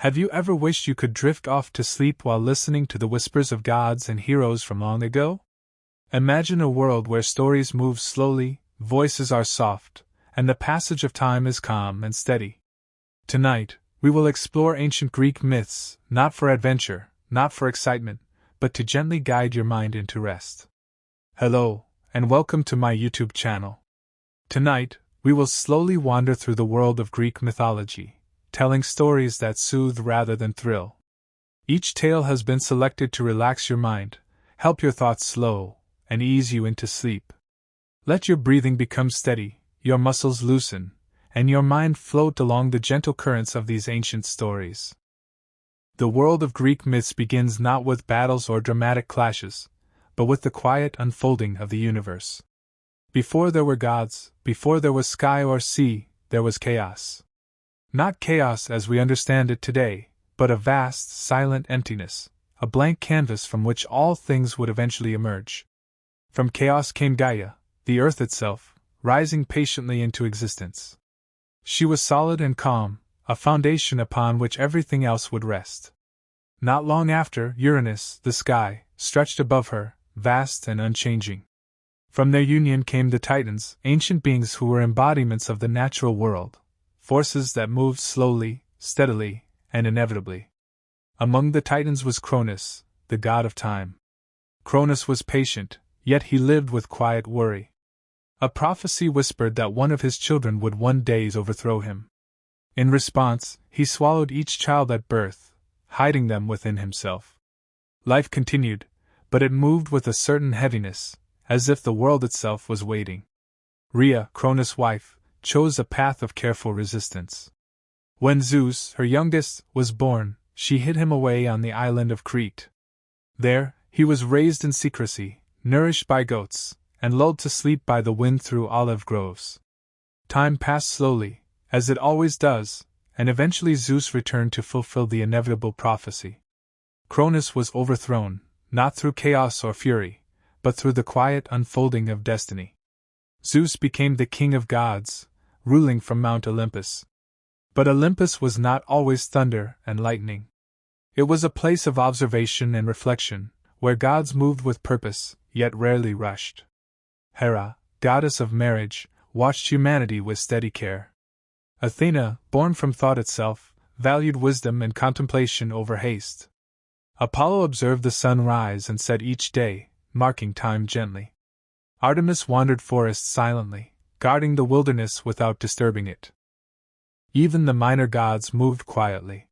Have you ever wished you could drift off to sleep while listening to the whispers of gods and heroes from long ago? Imagine a world where stories move slowly, voices are soft, and the passage of time is calm and steady. Tonight, we will explore ancient Greek myths, not for adventure, not for excitement, but to gently guide your mind into rest. Hello, and welcome to my YouTube channel. Tonight, we will slowly wander through the world of Greek mythology, telling stories that soothe rather than thrill. Each tale has been selected to relax your mind, help your thoughts slow, and ease you into sleep. Let your breathing become steady, your muscles loosen, and your mind float along the gentle currents of these ancient stories. The world of Greek myths begins not with battles or dramatic clashes, but with the quiet unfolding of the universe. Before there were gods, before there was sky or sea, there was chaos. Not chaos as we understand it today, but a vast, silent emptiness, a blank canvas from which all things would eventually emerge. From chaos came Gaia, the earth itself, rising patiently into existence. She was solid and calm, a foundation upon which everything else would rest. Not long after, Uranus, the sky, stretched above her, vast and unchanging. From their union came the Titans, ancient beings who were embodiments of the natural world, forces that moved slowly, steadily, and inevitably. Among the Titans was Cronus, the god of time. Cronus was patient, yet he lived with quiet worry. A prophecy whispered that one of his children would one day overthrow him. In response, he swallowed each child at birth, hiding them within himself. Life continued, but it moved with a certain heaviness, as if the world itself was waiting. Rhea, Cronus' wife, chose a path of careful resistance. When Zeus, her youngest, was born, she hid him away on the island of Crete. There, he was raised in secrecy, nourished by goats, and lulled to sleep by the wind through olive groves. Time passed slowly, as it always does, and eventually Zeus returned to fulfill the inevitable prophecy. Cronus was overthrown, not through chaos or fury, but through the quiet unfolding of destiny. Zeus became the king of gods, ruling from Mount Olympus. But Olympus was not always thunder and lightning. It was a place of observation and reflection, where gods moved with purpose, yet rarely rushed. Hera, goddess of marriage, watched humanity with steady care. Athena, born from thought itself, valued wisdom and contemplation over haste. Apollo observed the sun rise and set each day, marking time gently. Artemis wandered forests silently, guarding the wilderness without disturbing it. Even the minor gods moved quietly.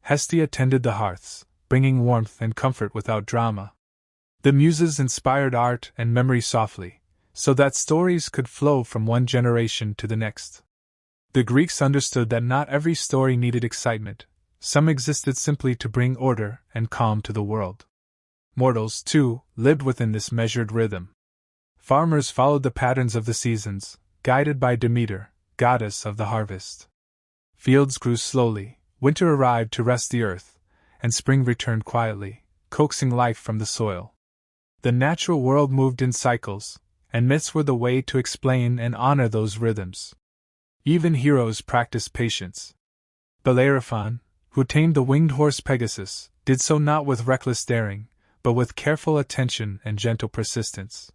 Hestia tended the hearths, bringing warmth and comfort without drama. The Muses inspired art and memory softly, so that stories could flow from one generation to the next. The Greeks understood that not every story needed excitement, some existed simply to bring order and calm to the world. Mortals, too, lived within this measured rhythm. Farmers followed the patterns of the seasons, guided by Demeter, goddess of the harvest. Fields grew slowly, winter arrived to rest the earth, and spring returned quietly, coaxing life from the soil. The natural world moved in cycles, and myths were the way to explain and honor those rhythms. Even heroes practiced patience. Bellerophon, who tamed the winged horse Pegasus, did so not with reckless daring, but with careful attention and gentle persistence.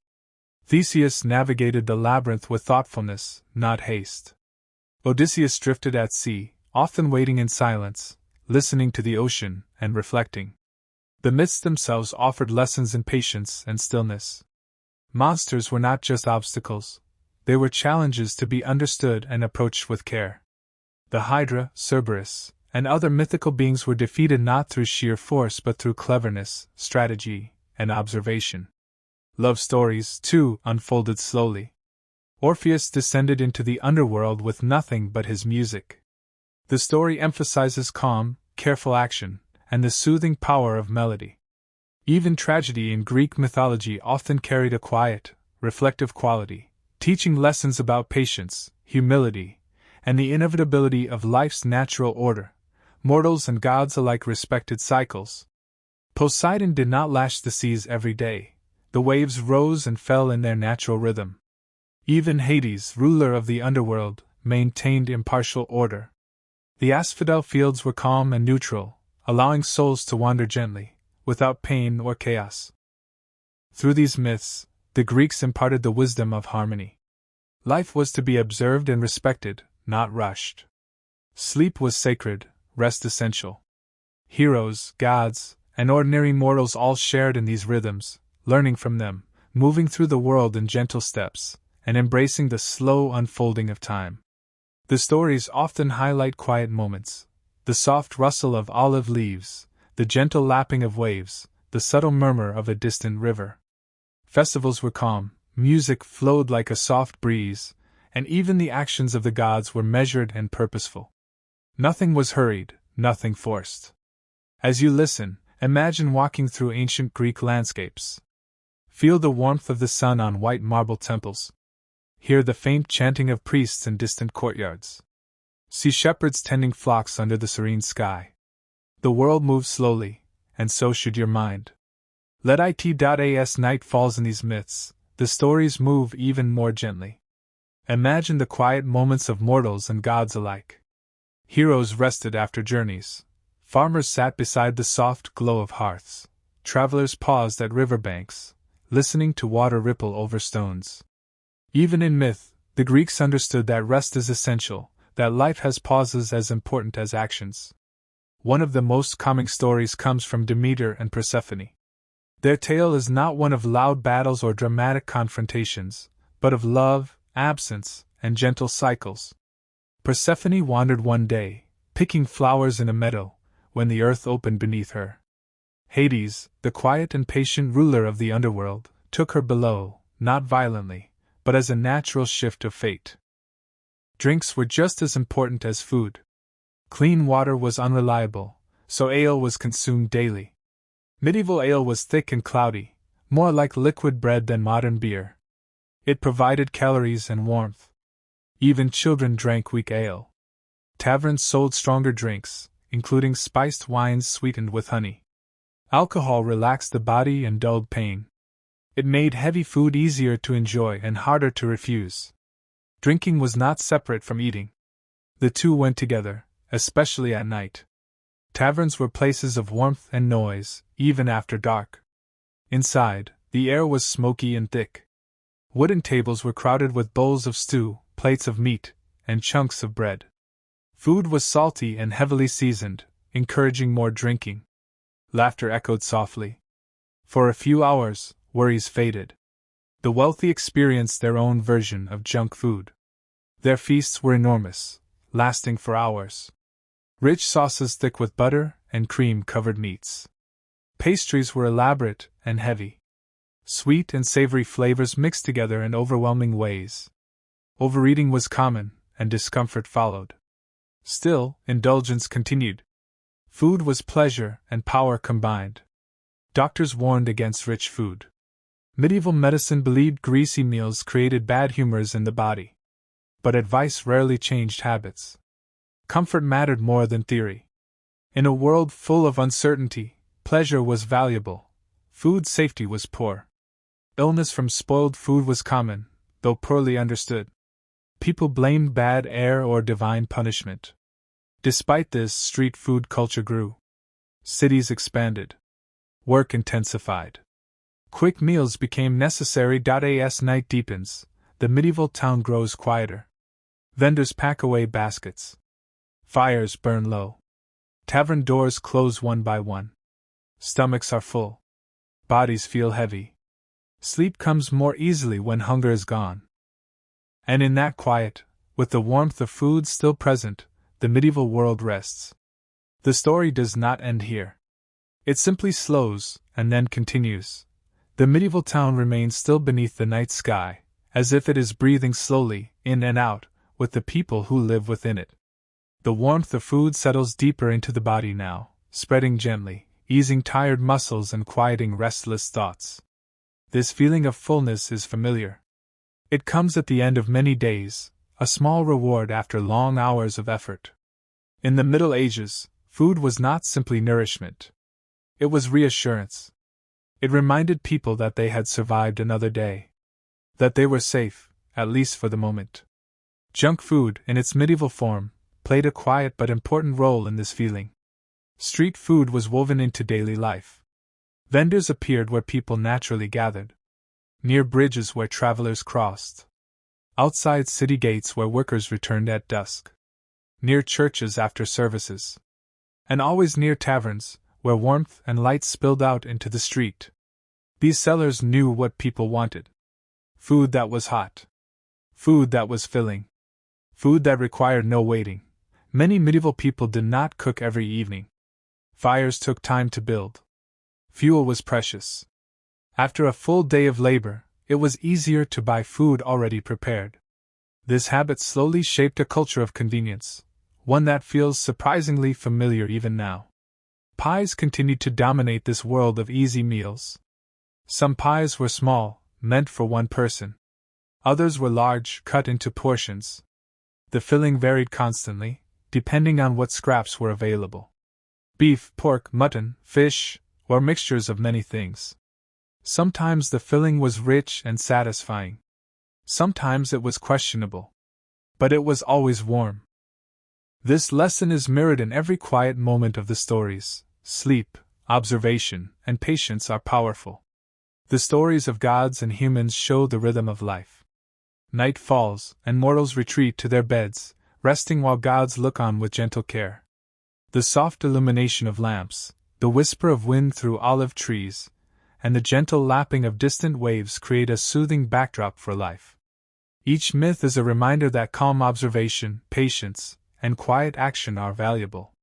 Theseus navigated the labyrinth with thoughtfulness, not haste. Odysseus drifted at sea, often waiting in silence, listening to the ocean and reflecting. The myths themselves offered lessons in patience and stillness. Monsters were not just obstacles, they were challenges to be understood and approached with care. The Hydra, Cerberus, and other mythical beings were defeated not through sheer force but through cleverness, strategy, and observation. Love stories, too, unfolded slowly. Orpheus descended into the underworld with nothing but his music. The story emphasizes calm, careful action, and the soothing power of melody. Even tragedy in Greek mythology often carried a quiet, reflective quality, teaching lessons about patience, humility, and the inevitability of life's natural order. Mortals and gods alike respected cycles. Poseidon did not lash the seas every day. The waves rose and fell in their natural rhythm. Even Hades, ruler of the underworld, maintained impartial order. The asphodel fields were calm and neutral, allowing souls to wander gently, without pain or chaos. Through these myths, the Greeks imparted the wisdom of harmony. Life was to be observed and respected, not rushed. Sleep was sacred, rest essential. Heroes, gods, and ordinary mortals all shared in these rhythms, learning from them, moving through the world in gentle steps, and embracing the slow unfolding of time. The stories often highlight quiet moments: the soft rustle of olive leaves, the gentle lapping of waves, the subtle murmur of a distant river. Festivals were calm, music flowed like a soft breeze, and even the actions of the gods were measured and purposeful. Nothing was hurried, nothing forced. As you listen, imagine walking through ancient Greek landscapes. Feel the warmth of the sun on white marble temples. Hear the faint chanting of priests in distant courtyards. See shepherds tending flocks under the serene sky. The world moves slowly, and so should your mind. Let it.as night falls in these myths, the stories move even more gently. Imagine the quiet moments of mortals and gods alike. Heroes rested after journeys. Farmers sat beside the soft glow of hearths. Travelers paused at riverbanks, listening to water ripple over stones. Even in myth, the Greeks understood that rest is essential, that life has pauses as important as actions. One of the most common stories comes from Demeter and Persephone. Their tale is not one of loud battles or dramatic confrontations, but of love, absence, and gentle cycles. Persephone wandered one day, picking flowers in a meadow, when the earth opened beneath her. Hades, the quiet and patient ruler of the underworld, took her below, not violently, but as a natural shift of fate. Drinks were just as important as food. Clean water was unreliable, so ale was consumed daily. Medieval ale was thick and cloudy, more like liquid bread than modern beer. It provided calories and warmth. Even children drank weak ale. Taverns sold stronger drinks, including spiced wines sweetened with honey. Alcohol relaxed the body and dulled pain. It made heavy food easier to enjoy and harder to refuse. Drinking was not separate from eating. The two went together, especially at night. Taverns were places of warmth and noise, even after dark. Inside, the air was smoky and thick. Wooden tables were crowded with bowls of stew, plates of meat, and chunks of bread. Food was salty and heavily seasoned, encouraging more drinking. Laughter echoed softly. For a few hours, worries faded. The wealthy experienced their own version of junk food. Their feasts were enormous, lasting for hours. Rich sauces thick with butter and cream covered meats. Pastries were elaborate and heavy. Sweet and savory flavors mixed together in overwhelming ways. Overeating was common, and discomfort followed. Still, indulgence continued. Food was pleasure and power combined. Doctors warned against rich food. Medieval medicine believed greasy meals created bad humors in the body. But advice rarely changed habits. Comfort mattered more than theory. In a world full of uncertainty, pleasure was valuable. Food safety was poor. Illness from spoiled food was common, though poorly understood. People blamed bad air or divine punishment. Despite this, street food culture grew. Cities expanded. Work intensified. Quick meals became necessary. As night deepens, the medieval town grows quieter. Vendors pack away baskets. Fires burn low. Tavern doors close one by one. Stomachs are full. Bodies feel heavy. Sleep comes more easily when hunger is gone. And in that quiet, with the warmth of food still present, the medieval world rests. The story does not end here. It simply slows, and then continues. The medieval town remains still beneath the night sky, as if it is breathing slowly, in and out, with the people who live within it. The warmth of food settles deeper into the body now, spreading gently, easing tired muscles and quieting restless thoughts. This feeling of fullness is familiar. It comes at the end of many days, a small reward after long hours of effort. In the Middle Ages, food was not simply nourishment. It was reassurance. It reminded people that they had survived another day. That they were safe, at least for the moment. Junk food, in its medieval form, played a quiet but important role in this feeling. Street food was woven into daily life. Vendors appeared where people naturally gathered. Near bridges where travelers crossed. Outside city gates where workers returned at dusk. Near churches after services. And always near taverns, where warmth and light spilled out into the street. These sellers knew what people wanted. Food that was hot. Food that was filling. Food that required no waiting. Many medieval people did not cook every evening. Fires took time to build. Fuel was precious. After a full day of labor, it was easier to buy food already prepared. This habit slowly shaped a culture of convenience, one that feels surprisingly familiar even now. Pies continued to dominate this world of easy meals. Some pies were small, meant for one person. Others were large, cut into portions. The filling varied constantly, depending on what scraps were available. Beef, pork, mutton, fish, or mixtures of many things. Sometimes the filling was rich and satisfying. Sometimes it was questionable. But it was always warm. This lesson is mirrored in every quiet moment of the stories. Sleep, observation, and patience are powerful. The stories of gods and humans show the rhythm of life. Night falls, and mortals retreat to their beds, resting while gods look on with gentle care. The soft illumination of lamps, the whisper of wind through olive trees, and the gentle lapping of distant waves create a soothing backdrop for life. Each myth is a reminder that calm observation, patience, and quiet action are valuable.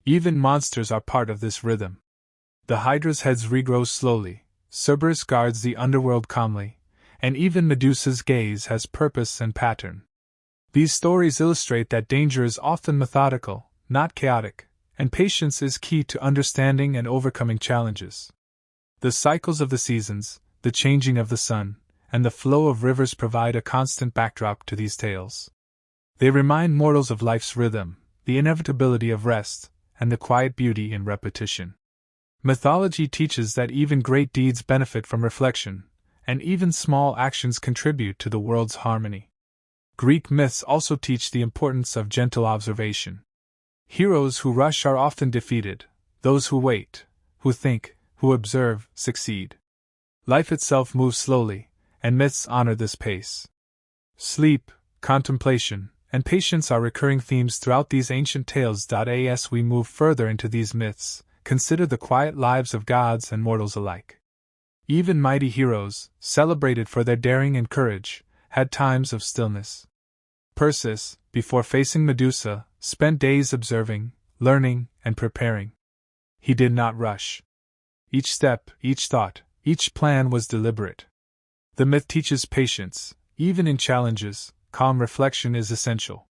Even monsters are part of this rhythm. The Hydra's heads regrow slowly, Cerberus guards the underworld calmly, and even Medusa's gaze has purpose and pattern. These stories illustrate that danger is often methodical, not chaotic, and patience is key to understanding and overcoming challenges. The cycles of the seasons, the changing of the sun, and the flow of rivers provide a constant backdrop to these tales. They remind mortals of life's rhythm, the inevitability of rest, and the quiet beauty in repetition. Mythology teaches that even great deeds benefit from reflection, and even small actions contribute to the world's harmony. Greek myths also teach the importance of gentle observation. Heroes who rush are often defeated, those who wait, who think, who observe, succeed. Life itself moves slowly, and myths honor this pace. Sleep, contemplation, and patience are recurring themes throughout these ancient tales. As we move further into these myths, consider the quiet lives of gods and mortals alike. Even mighty heroes, celebrated for their daring and courage, had times of stillness. Perseus, before facing Medusa, spent days observing, learning, and preparing. He did not rush. Each step, each thought, each plan was deliberate. The myth teaches patience. Even in challenges, calm reflection is essential.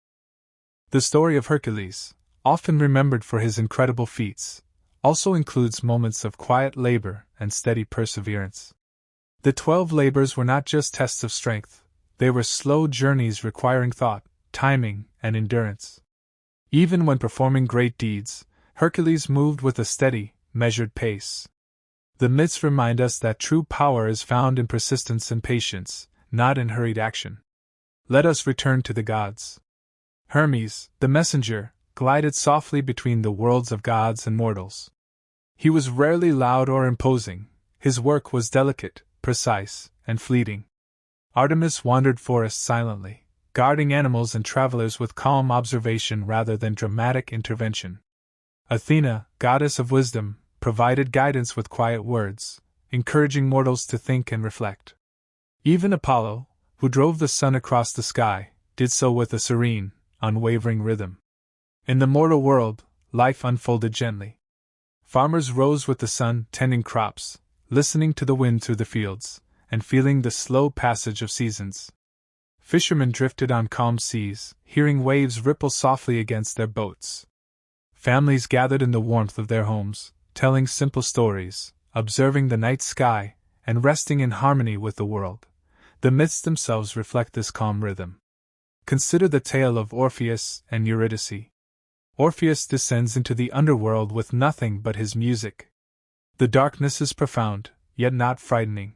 The story of Hercules, often remembered for his incredible feats, also includes moments of quiet labor and steady perseverance. The 12 labors were not just tests of strength, they were slow journeys requiring thought, timing, and endurance. Even when performing great deeds, Hercules moved with a steady, measured pace. The myths remind us that true power is found in persistence and patience, not in hurried action. Let us return to the gods. Hermes, the messenger, glided softly between the worlds of gods and mortals. He was rarely loud or imposing, his work was delicate, precise, and fleeting. Artemis wandered forests silently, guarding animals and travelers with calm observation rather than dramatic intervention. Athena, goddess of wisdom, provided guidance with quiet words, encouraging mortals to think and reflect. Even Apollo, who drove the sun across the sky, did so with a serene, unwavering rhythm. In the mortal world, life unfolded gently. Farmers rose with the sun, tending crops, listening to the wind through the fields, and feeling the slow passage of seasons. Fishermen drifted on calm seas, hearing waves ripple softly against their boats. Families gathered in the warmth of their homes, telling simple stories, observing the night sky, and resting in harmony with the world. The myths themselves reflect this calm rhythm. Consider the tale of Orpheus and Eurydice. Orpheus descends into the underworld with nothing but his music. The darkness is profound, yet not frightening.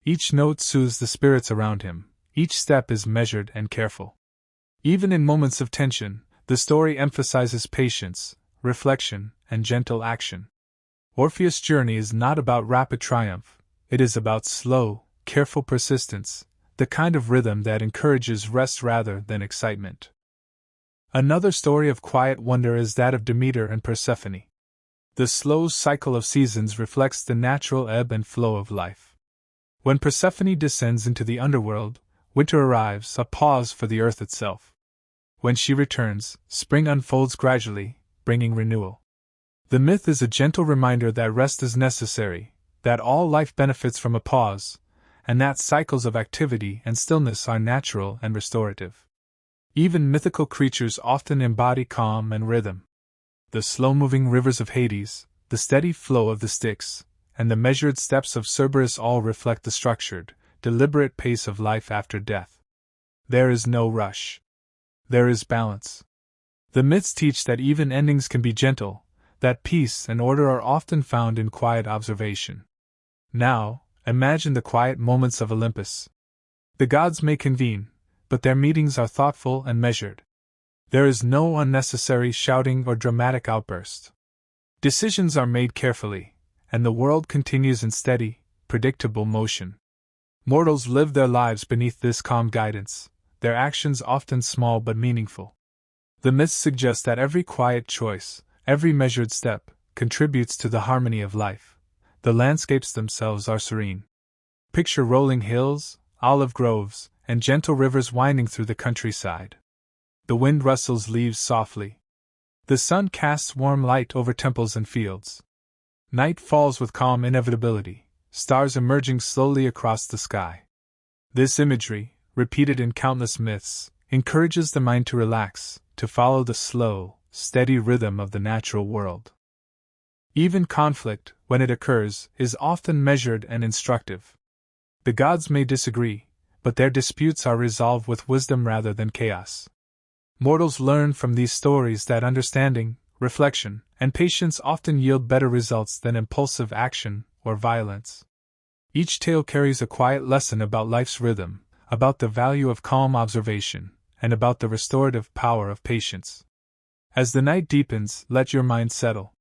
Each note soothes the spirits around him, each step is measured and careful. Even in moments of tension, The story emphasizes patience, reflection, and gentle action. Orpheus' journey is not about rapid triumph, it is about slow, careful persistence, the kind of rhythm that encourages rest rather than excitement. Another story of quiet wonder is that of Demeter and Persephone. The slow cycle of seasons reflects the natural ebb and flow of life. When Persephone descends into the underworld, winter arrives, a pause for the earth itself. When she returns, spring unfolds gradually, bringing renewal. The myth is a gentle reminder that rest is necessary, that all life benefits from a pause, and that cycles of activity and stillness are natural and restorative. Even mythical creatures often embody calm and rhythm. The slow-moving rivers of Hades, the steady flow of the Styx, and the measured steps of Cerberus all reflect the structured, deliberate pace of life after death. There is no rush. There is balance. The myths teach that even endings can be gentle, that peace and order are often found in quiet observation. Now, imagine the quiet moments of Olympus. The gods may convene, but their meetings are thoughtful and measured. There is no unnecessary shouting or dramatic outburst. Decisions are made carefully, and the world continues in steady, predictable motion. Mortals live their lives beneath this calm guidance, their actions often small but meaningful. The myths suggest that every quiet choice, every measured step, contributes to the harmony of life. The landscapes themselves are serene. Picture rolling hills, olive groves, and gentle rivers winding through the countryside. The wind rustles leaves softly. The sun casts warm light over temples and fields. Night falls with calm inevitability, stars emerging slowly across the sky. This imagery, repeated in countless myths, encourages the mind to relax, to follow the slow, steady rhythm of the natural world. Even conflict, when it occurs, is often measured and instructive. The gods may disagree, but their disputes are resolved with wisdom rather than chaos. Mortals learn from these stories that understanding, reflection, and patience often yield better results than impulsive action or violence. Each tale carries a quiet lesson about life's rhythm, about the value of calm observation, and about the restorative power of patience. As the night deepens, let your mind settle.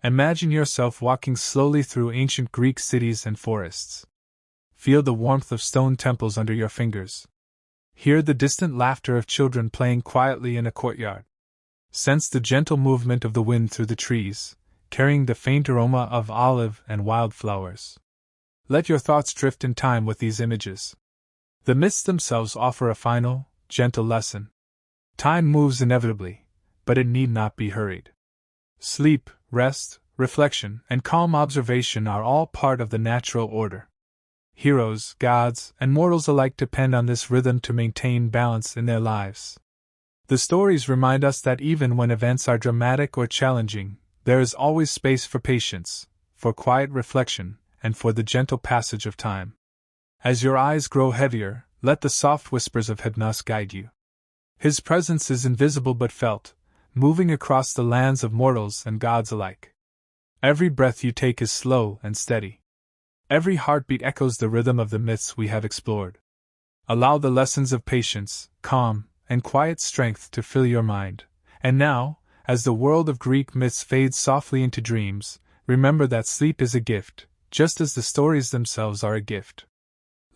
Imagine yourself walking slowly through ancient Greek cities and forests. Feel the warmth of stone temples under your fingers. Hear the distant laughter of children playing quietly in a courtyard. Sense the gentle movement of the wind through the trees, carrying the faint aroma of olive and wildflowers. Let your thoughts drift in time with these images. The myths themselves offer a final, gentle lesson. Time moves inevitably, but it need not be hurried. Sleep, rest, reflection, and calm observation are all part of the natural order. Heroes, gods, and mortals alike depend on this rhythm to maintain balance in their lives. The stories remind us that even when events are dramatic or challenging, there is always space for patience, for quiet reflection, and for the gentle passage of time. As your eyes grow heavier, let the soft whispers of Hypnos guide you. His presence is invisible but felt, moving across the lands of mortals and gods alike. Every breath you take is slow and steady. Every heartbeat echoes the rhythm of the myths we have explored. Allow the lessons of patience, calm, and quiet strength to fill your mind. And now, as the world of Greek myths fades softly into dreams, remember that sleep is a gift, just as the stories themselves are a gift.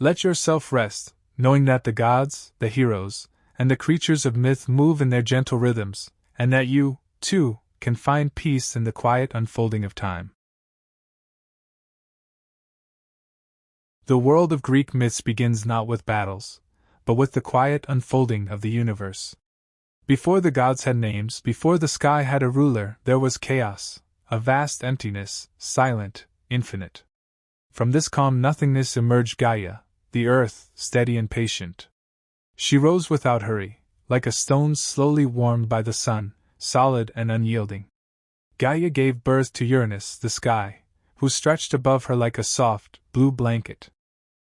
Let yourself rest, knowing that the gods, the heroes, and the creatures of myth move in their gentle rhythms, and that you, too, can find peace in the quiet unfolding of time. The world of Greek myths begins not with battles, but with the quiet unfolding of the universe. Before the gods had names, before the sky had a ruler, there was chaos, a vast emptiness, silent, infinite. From this calm nothingness emerged Gaia, the earth, steady and patient. She rose without hurry, like a stone slowly warmed by the sun, solid and unyielding. Gaia gave birth to Uranus, the sky, who stretched above her like a soft, blue blanket.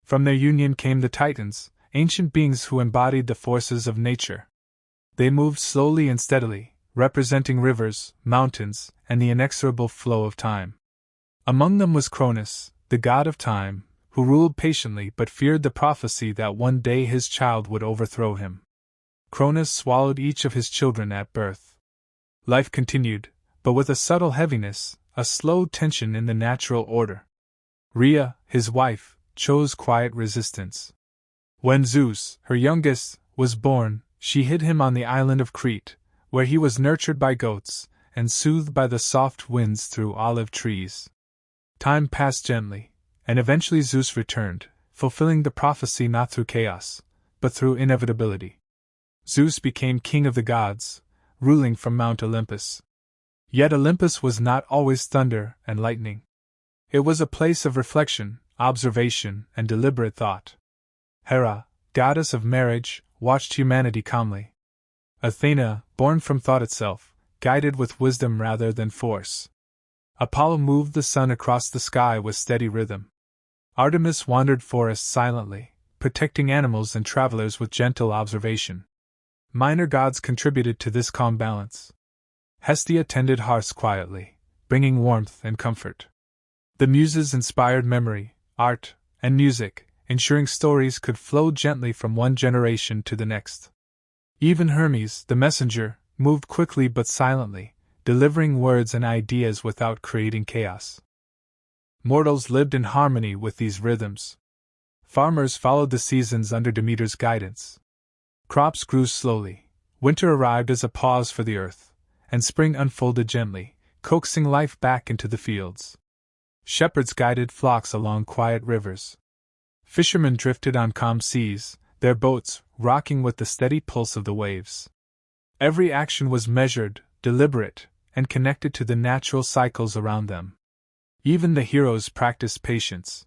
From their union came the Titans, ancient beings who embodied the forces of nature. They moved slowly and steadily, representing rivers, mountains, and the inexorable flow of time. Among them was Cronus, the god of time, who ruled patiently but feared the prophecy that one day his child would overthrow him. Cronus swallowed each of his children at birth. Life continued, but with a subtle heaviness, a slow tension in the natural order. Rhea, his wife, chose quiet resistance. When Zeus, her youngest, was born, she hid him on the island of Crete, where he was nurtured by goats and soothed by the soft winds through olive trees. Time passed gently, and eventually Zeus returned, fulfilling the prophecy not through chaos, but through inevitability. Zeus became king of the gods, ruling from Mount Olympus. Yet Olympus was not always thunder and lightning. It was a place of reflection, observation, and deliberate thought. Hera, goddess of marriage, watched humanity calmly. Athena, born from thought itself, guided with wisdom rather than force. Apollo moved the sun across the sky with steady rhythm. Artemis wandered forests silently, protecting animals and travelers with gentle observation. Minor gods contributed to this calm balance. Hestia tended hearths quietly, bringing warmth and comfort. The Muses inspired memory, art, and music, ensuring stories could flow gently from one generation to the next. Even Hermes, the messenger, moved quickly but silently, delivering words and ideas without creating chaos. Mortals lived in harmony with these rhythms. Farmers followed the seasons under Demeter's guidance. Crops grew slowly, winter arrived as a pause for the earth, and spring unfolded gently, coaxing life back into the fields. Shepherds guided flocks along quiet rivers. Fishermen drifted on calm seas, their boats rocking with the steady pulse of the waves. Every action was measured, deliberate, and connected to the natural cycles around them. Even the heroes practiced patience.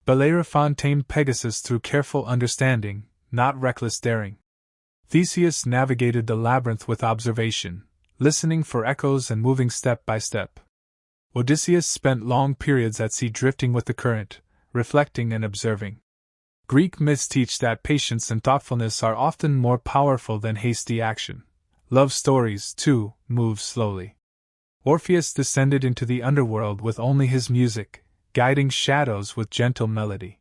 Bellerophon tamed Pegasus through careful understanding, not reckless daring. Theseus navigated the labyrinth with observation, listening for echoes and moving step by step. Odysseus spent long periods at sea drifting with the current, reflecting and observing. Greek myths teach that patience and thoughtfulness are often more powerful than hasty action. Love stories, too, move slowly. Orpheus descended into the underworld with only his music, guiding shadows with gentle melody.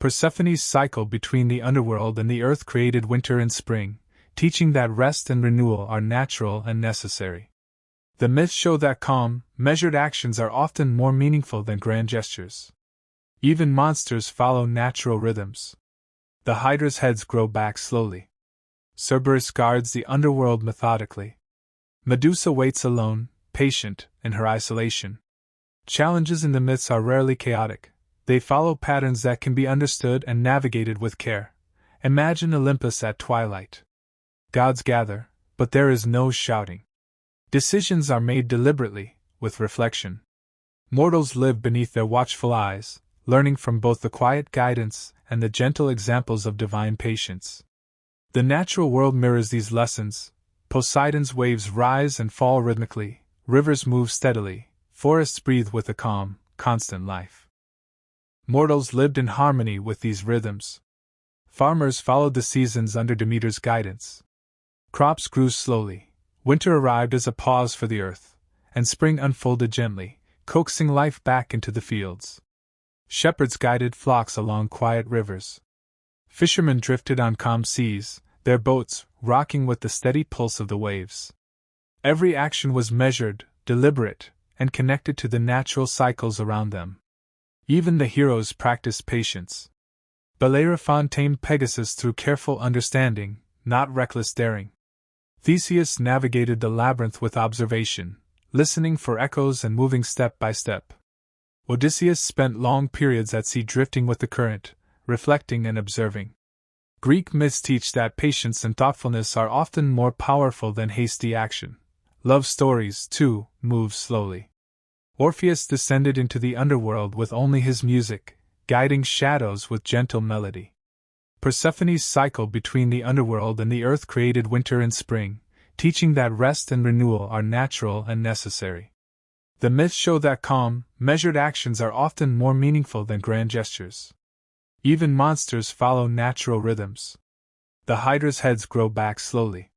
Persephone's cycle between the underworld and the earth created winter and spring, teaching that rest and renewal are natural and necessary. The myths show that calm, measured actions are often more meaningful than grand gestures. Even monsters follow natural rhythms. The Hydra's heads grow back slowly. Cerberus guards the underworld methodically. Medusa waits alone, patient, in her isolation. Challenges in the myths are rarely chaotic. They follow patterns that can be understood and navigated with care. Imagine Olympus at twilight. Gods gather, but there is no shouting. Decisions are made deliberately, with reflection. Mortals live beneath their watchful eyes, learning from both the quiet guidance and the gentle examples of divine patience. The natural world mirrors these lessons. Poseidon's waves rise and fall rhythmically, rivers move steadily, forests breathe with a calm, constant life. Mortals lived in harmony with these rhythms. Farmers followed the seasons under Demeter's guidance. Crops grew slowly, winter arrived as a pause for the earth, and spring unfolded gently, coaxing life back into the fields. Shepherds guided flocks along quiet rivers. Fishermen drifted on calm seas, their boats rocking with the steady pulse of the waves. Every action was measured, deliberate, and connected to the natural cycles around them. Even the heroes practiced patience. Bellerophon tamed Pegasus through careful understanding, not reckless daring. Theseus navigated the labyrinth with observation, listening for echoes and moving step by step. Odysseus spent long periods at sea drifting with the current, reflecting and observing. Greek myths teach that patience and thoughtfulness are often more powerful than hasty action. Love stories, too, move slowly. Orpheus descended into the underworld with only his music, guiding shadows with gentle melody. Persephone's cycle between the underworld and the earth created winter and spring, teaching that rest and renewal are natural and necessary. The myths show that calm, measured actions are often more meaningful than grand gestures. Even monsters follow natural rhythms. The Hydra's heads grow back slowly.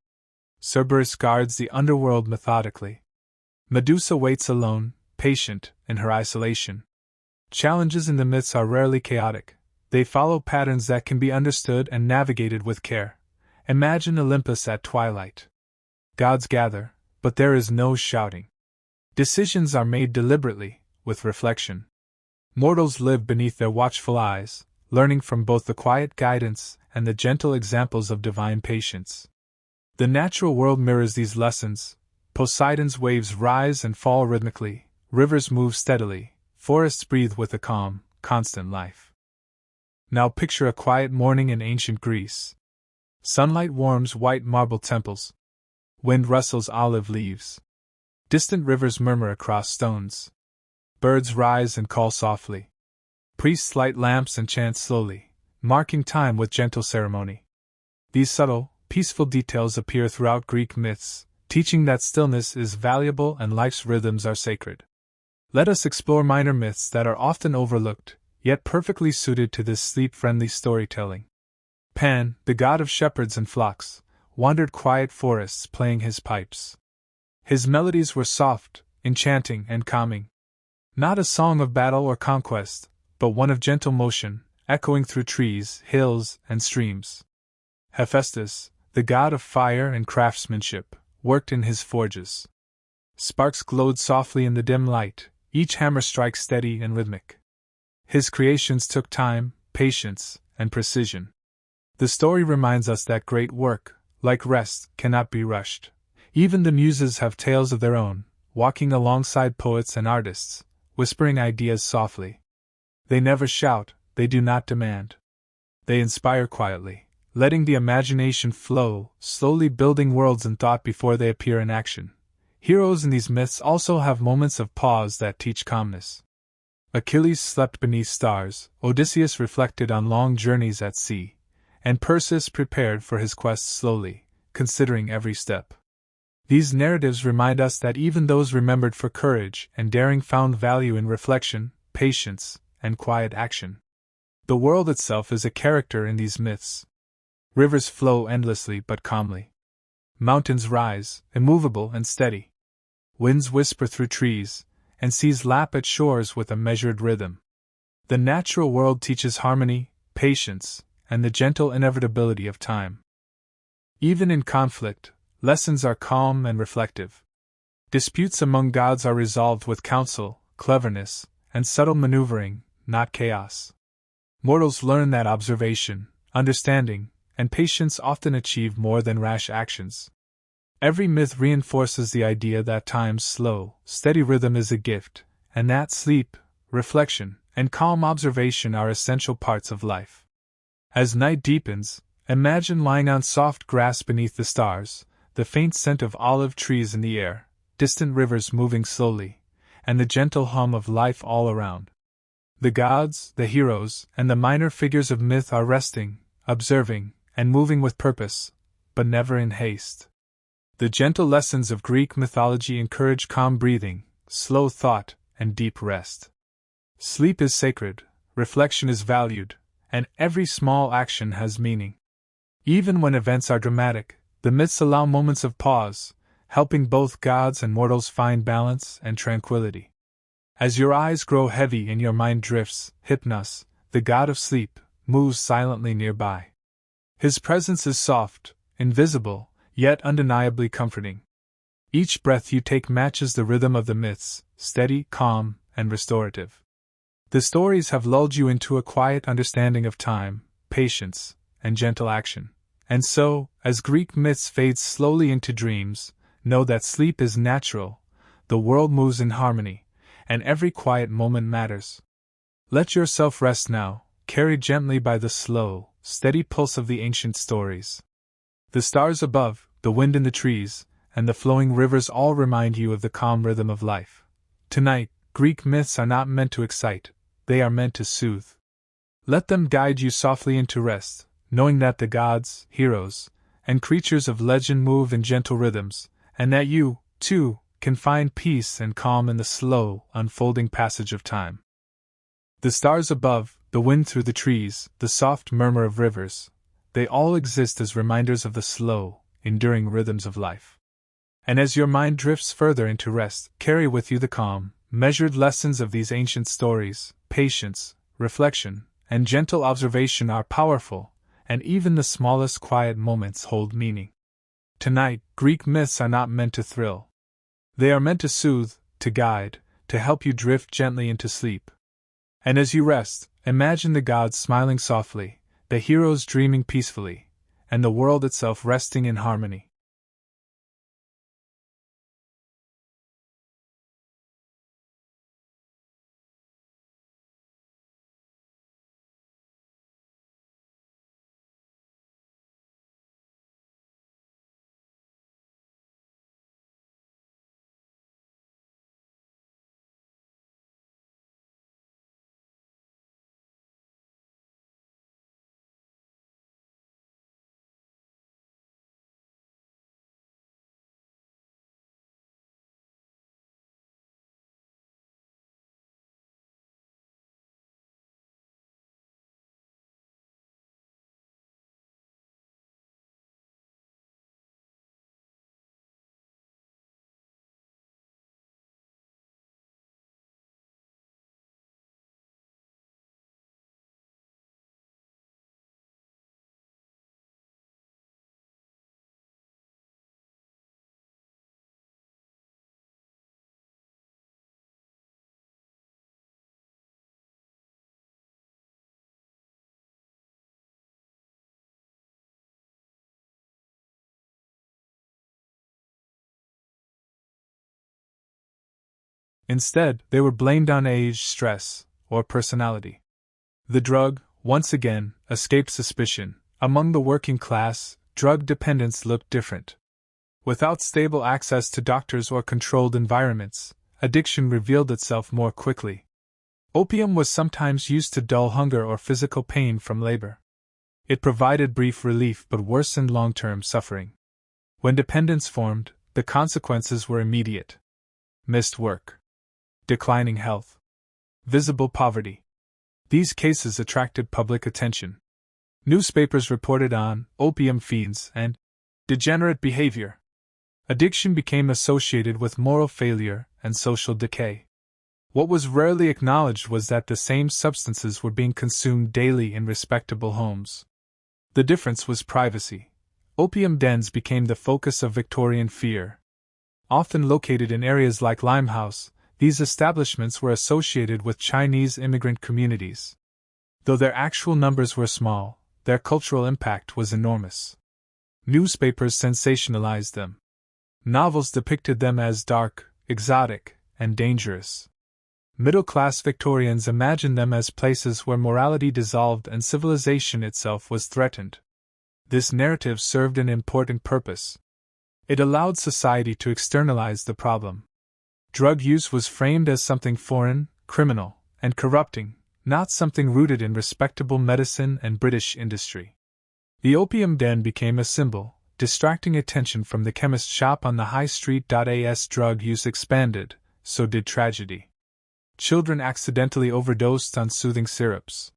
Cerberus guards the underworld methodically. Medusa waits alone, patient, in her isolation. Challenges in the myths are rarely chaotic. They follow patterns that can be understood and navigated with care. Imagine Olympus at twilight. Gods gather, but there is no shouting. Decisions are made deliberately, with reflection. Mortals live beneath their watchful eyes, learning from both the quiet guidance and the gentle examples of divine patience. The natural world mirrors these lessons. Poseidon's waves rise and fall rhythmically, rivers move steadily, forests breathe with a calm, constant life. Now picture a quiet morning in ancient Greece. Sunlight warms white marble temples. Wind rustles olive leaves. Distant rivers murmur across stones. Birds rise and call softly. Priests light lamps and chant slowly, marking time with gentle ceremony. These subtle, peaceful details appear throughout Greek myths, teaching that stillness is valuable and life's rhythms are sacred. Let us explore minor myths that are often overlooked, yet perfectly suited to this sleep-friendly storytelling. Pan, the god of shepherds and flocks, wandered quiet forests playing his pipes. His melodies were soft, enchanting, and calming. Not a song of battle or conquest, but one of gentle motion, echoing through trees, hills, and streams. Hephaestus, the god of fire and craftsmanship, worked in his forges. Sparks glowed softly in the dim light, each hammer strike steady and rhythmic. His creations took time, patience, and precision. The story reminds us that great work, like rest, cannot be rushed. Even the muses have tales of their own, walking alongside poets and artists, whispering ideas softly. They never shout, they do not demand. They inspire quietly, letting the imagination flow, slowly building worlds in thought before they appear in action. Heroes in these myths also have moments of pause that teach calmness. Achilles slept beneath stars, Odysseus reflected on long journeys at sea, and Perseus prepared for his quest slowly, considering every step. These narratives remind us that even those remembered for courage and daring found value in reflection, patience, and quiet action. The world itself is a character in these myths. Rivers flow endlessly but calmly. Mountains rise, immovable and steady. Winds whisper through trees, and seas lap at shores with a measured rhythm. The natural world teaches harmony, patience, and the gentle inevitability of time. Even in conflict, lessons are calm and reflective. Disputes among gods are resolved with counsel, cleverness, and subtle maneuvering, not chaos. Mortals learn that observation, understanding, and patience often achieve more than rash actions. Every myth reinforces the idea that time's slow, steady rhythm is a gift, and that sleep, reflection, and calm observation are essential parts of life. As night deepens, imagine lying on soft grass beneath the stars, the faint scent of olive trees in the air, distant rivers moving slowly, and the gentle hum of life all around. The gods, the heroes, and the minor figures of myth are resting, observing, and moving with purpose, but never in haste. The gentle lessons of Greek mythology encourage calm breathing, slow thought, and deep rest. Sleep is sacred, reflection is valued, and every small action has meaning. Even when events are dramatic, the myths allow moments of pause, helping both gods and mortals find balance and tranquility. As your eyes grow heavy and your mind drifts, Hypnos, the god of sleep, moves silently nearby. His presence is soft, invisible, yet undeniably comforting. Each breath you take matches the rhythm of the myths, steady, calm, and restorative. The stories have lulled you into a quiet understanding of time, patience, and gentle action. And so, as Greek myths fade slowly into dreams, know that sleep is natural, the world moves in harmony, and every quiet moment matters. Let yourself rest now, carried gently by the slow, steady pulse of the ancient stories. The stars above, the wind in the trees, and the flowing rivers all remind you of the calm rhythm of life. Tonight, Greek myths are not meant to excite, they are meant to soothe. Let them guide you softly into rest, knowing that the gods, heroes, and creatures of legend move in gentle rhythms, and that you, too, can find peace and calm in the slow, unfolding passage of time. The stars above, the wind through the trees, the soft murmur of rivers, they all exist as reminders of the slow, enduring rhythms of life. And as your mind drifts further into rest, carry with you the calm, measured lessons of these ancient stories. Patience, reflection, and gentle observation are powerful, and even the smallest quiet moments hold meaning. Tonight, Greek myths are not meant to thrill. They are meant to soothe, to guide, to help you drift gently into sleep. And as you rest, imagine the gods smiling softly, the heroes dreaming peacefully, and the world itself resting in harmony. Instead, they were blamed on age, stress, or personality. The drug, once again, escaped suspicion. Among the working class, drug dependence looked different. Without stable access to doctors or controlled environments, addiction revealed itself more quickly. Opium was sometimes used to dull hunger or physical pain from labor. It provided brief relief but worsened long-term suffering. When dependence formed, the consequences were immediate. Missed work, declining health, visible poverty. These cases attracted public attention. Newspapers reported on opium fiends and degenerate behavior. Addiction became associated with moral failure and social decay. What was rarely acknowledged was that the same substances were being consumed daily in respectable homes. The difference was privacy. Opium dens became the focus of Victorian fear. Often located in areas like Limehouse, these establishments were associated with Chinese immigrant communities. Though their actual numbers were small, their cultural impact was enormous. Newspapers sensationalized them. Novels depicted them as dark, exotic, and dangerous. Middle-class Victorians imagined them as places where morality dissolved and civilization itself was threatened. This narrative served an important purpose. It allowed society to externalize the problem. Drug use was framed as something foreign, criminal, and corrupting, not something rooted in respectable medicine and British industry. The opium den became a symbol, distracting attention from the chemist shop on the high street. As drug use expanded, so did tragedy. Children accidentally overdosed on soothing syrups.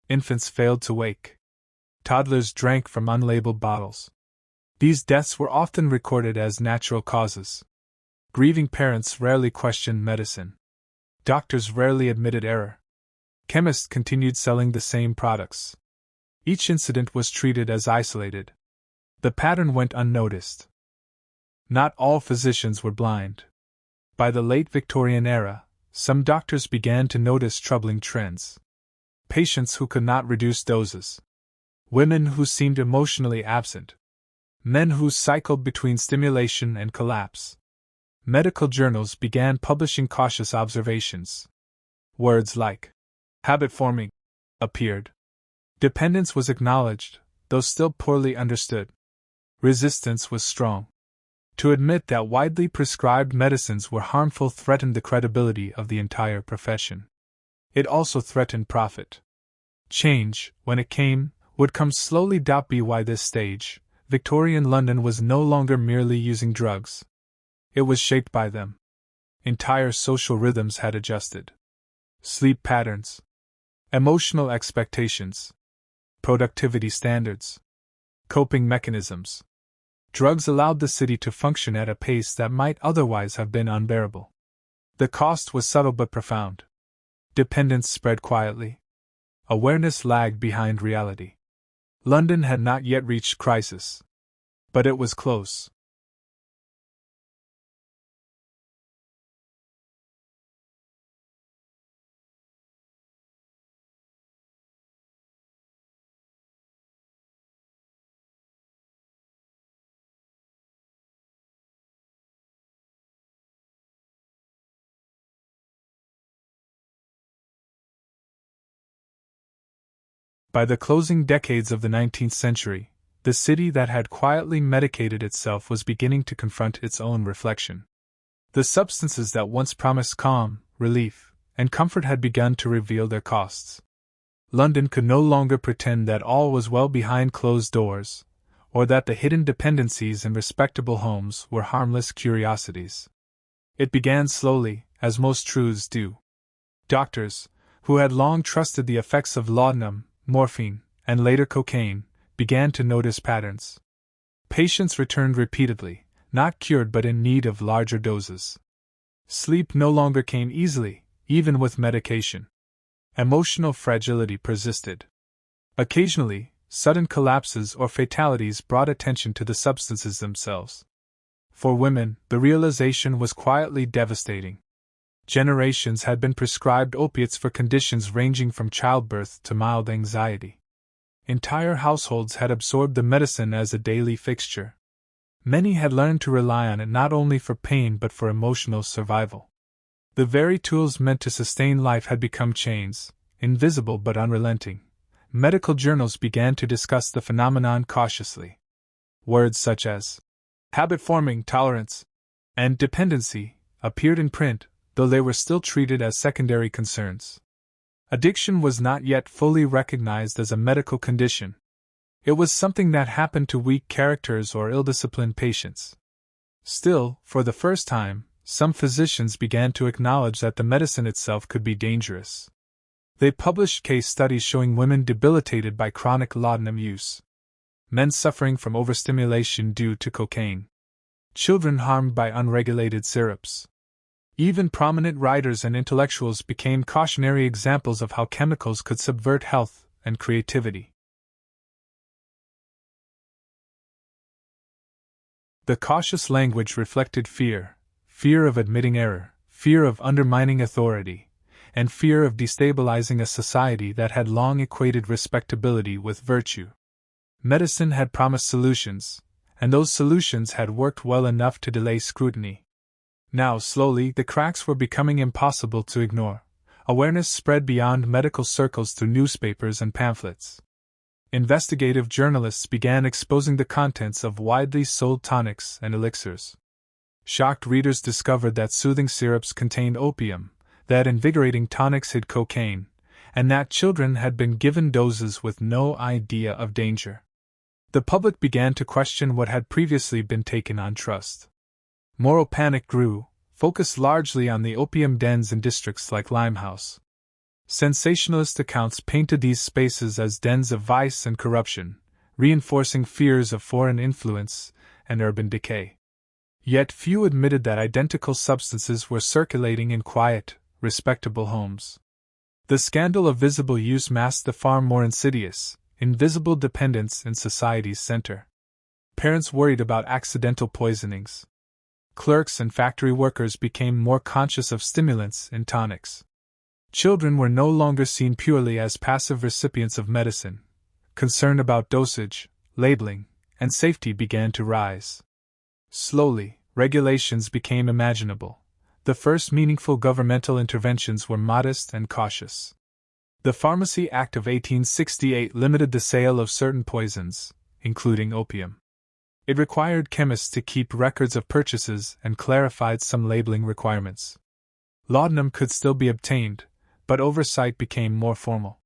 Infants failed to wake. Toddlers drank from unlabeled bottles. These deaths were often recorded as natural causes. Grieving parents rarely questioned medicine. Doctors rarely admitted error. Chemists continued selling the same products. Each incident was treated as isolated. The pattern went unnoticed. Not all physicians were blind. By the late Victorian era, some doctors began to notice troubling trends. Patients who could not reduce doses. Women who seemed emotionally absent. Men who cycled between stimulation and collapse. Medical journals began publishing cautious observations. Words like habit forming appeared. Dependence was acknowledged, though still poorly understood. Resistance was strong. To admit that widely prescribed medicines were harmful threatened the credibility of the entire profession. It also threatened profit. Change, when it came, would come slowly. By this stage, Victorian London was no longer merely using drugs. It was shaped by them. Entire social rhythms had adjusted. Sleep patterns, emotional expectations, productivity standards, coping mechanisms. Drugs allowed the city to function at a pace that might otherwise have been unbearable. The cost was subtle but profound. Dependence spread quietly. Awareness lagged behind reality. London had not yet reached crisis. But it was close. By the closing decades of the 19th century, the city that had quietly medicated itself was beginning to confront its own reflection. The substances that once promised calm, relief, and comfort had begun to reveal their costs. London could no longer pretend that all was well behind closed doors, or that the hidden dependencies in respectable homes were harmless curiosities. It began slowly, as most truths do. Doctors, who had long trusted the effects of laudanum, morphine, and later cocaine, began to notice patterns. Patients returned repeatedly, not cured but in need of larger doses. Sleep no longer came easily, even with medication. Emotional fragility persisted. Occasionally, sudden collapses or fatalities brought attention to the substances themselves. For women, the realization was quietly devastating. Generations had been prescribed opiates for conditions ranging from childbirth to mild anxiety. Entire households had absorbed the medicine as a daily fixture. Many had learned to rely on it not only for pain but for emotional survival. The very tools meant to sustain life had become chains, invisible but unrelenting. Medical journals began to discuss the phenomenon cautiously. Words such as habit-forming tolerance and dependency appeared in print, though they were still treated as secondary concerns. Addiction was not yet fully recognized as a medical condition. It was something that happened to weak characters or ill-disciplined patients. Still, for the first time, some physicians began to acknowledge that the medicine itself could be dangerous. They published case studies showing women debilitated by chronic laudanum use, men suffering from overstimulation due to cocaine, children harmed by unregulated syrups. Even prominent writers and intellectuals became cautionary examples of how chemicals could subvert health and creativity. The cautious language reflected fear of admitting error, fear of undermining authority, and fear of destabilizing a society that had long equated respectability with virtue. Medicine had promised solutions, and those solutions had worked well enough to delay scrutiny. Now, slowly, the cracks were becoming impossible to ignore. Awareness spread beyond medical circles through newspapers and pamphlets. Investigative journalists began exposing the contents of widely sold tonics and elixirs. Shocked readers discovered that soothing syrups contained opium, that invigorating tonics hid cocaine, and that children had been given doses with no idea of danger. The public began to question what had previously been taken on trust. Moral panic grew, focused largely on the opium dens in districts like Limehouse. Sensationalist accounts painted these spaces as dens of vice and corruption, reinforcing fears of foreign influence and urban decay. Yet few admitted that identical substances were circulating in quiet, respectable homes. The scandal of visible use masked the far more insidious, invisible dependence in society's center. Parents worried about accidental poisonings. Clerks and factory workers became more conscious of stimulants in tonics. Children were no longer seen purely as passive recipients of medicine. Concern about dosage, labeling, and safety began to rise. Slowly, regulations became imaginable. The first meaningful governmental interventions were modest and cautious. The Pharmacy Act of 1868 limited the sale of certain poisons, including opium. It required chemists to keep records of purchases and clarified some labeling requirements. Laudanum could still be obtained, but oversight became more formal.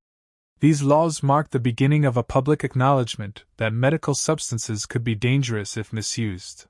These laws marked the beginning of a public acknowledgement that medical substances could be dangerous if misused.